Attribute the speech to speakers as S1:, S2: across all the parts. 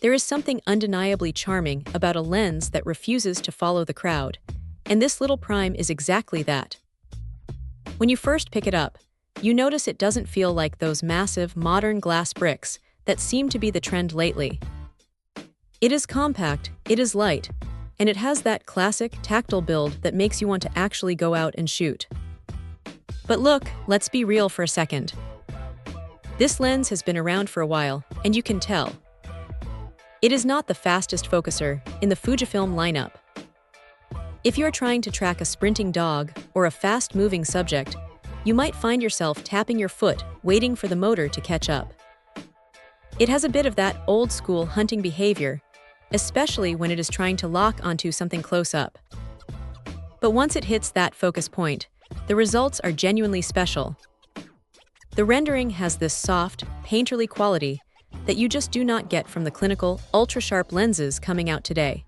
S1: There is something undeniably charming about a lens that refuses to follow the crowd, and this little prime is exactly that. When you first pick it up, you notice it doesn't feel like those massive, modern glass bricks that seem to be the trend lately. It is compact, it is light, and it has that classic, tactile build that makes you want to actually go out and shoot. But look, let's be real for a second. This lens has been around for a while, and you can tell. It is not the fastest focuser in the Fujifilm lineup. If you're trying to track a sprinting dog or a fast-moving subject, you might find yourself tapping your foot, waiting for the motor to catch up. It has a bit of that old-school hunting behavior, especially when it is trying to lock onto something close up. But once it hits that focus point, the results are genuinely special. The rendering has this soft, painterly quality that you just do not get from the clinical, ultra-sharp lenses coming out today.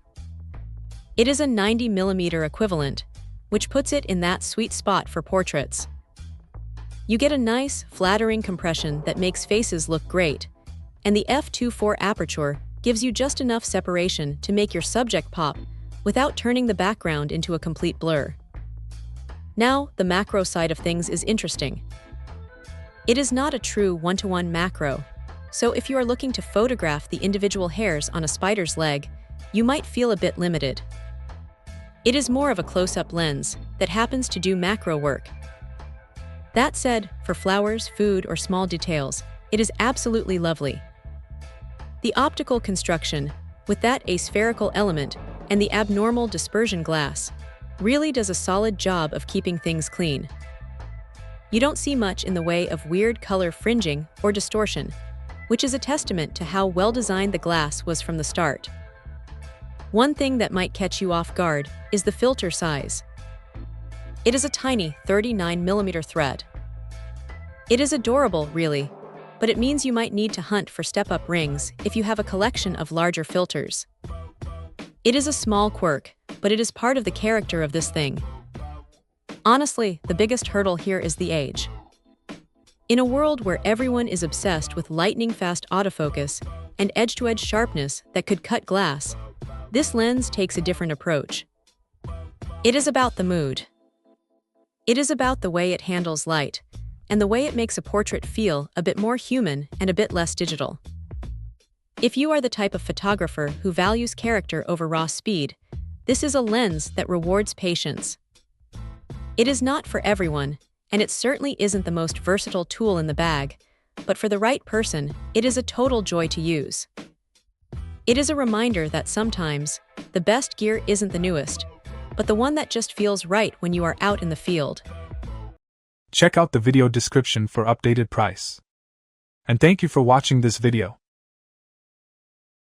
S1: It is a 90mm equivalent, which puts it in that sweet spot for portraits. You get a nice, flattering compression that makes faces look great, and the f2.4 aperture gives you just enough separation to make your subject pop without turning the background into a complete blur. Now, the macro side of things is interesting. It is not a true one-to-one macro, so if you are looking to photograph the individual hairs on a spider's leg, you might feel a bit limited. It is more of a close-up lens that happens to do macro work. That said, for flowers, food, or small details, it is absolutely lovely. The optical construction, with that aspherical element and the abnormal dispersion glass, really does a solid job of keeping things clean. You don't see much in the way of weird color fringing or distortion, which is a testament to how well-designed the glass was from the start. One thing that might catch you off guard is the filter size. It is a tiny 39mm thread. It is adorable, really, but it means you might need to hunt for step-up rings if you have a collection of larger filters. It is a small quirk, but it is part of the character of this thing. Honestly, the biggest hurdle here is the age. In a world where everyone is obsessed with lightning-fast autofocus and edge-to-edge sharpness that could cut glass, this lens takes a different approach. It is about the mood. It is about the way it handles light, and the way it makes a portrait feel a bit more human and a bit less digital. If you are the type of photographer who values character over raw speed, this is a lens that rewards patience. It is not for everyone, and it certainly isn't the most versatile tool in the bag, but for the right person, it is a total joy to use. It is a reminder that sometimes, the best gear isn't the newest, but the one that just feels right when you are out in the field.
S2: Check out the video description for updated price. And thank you for watching this video.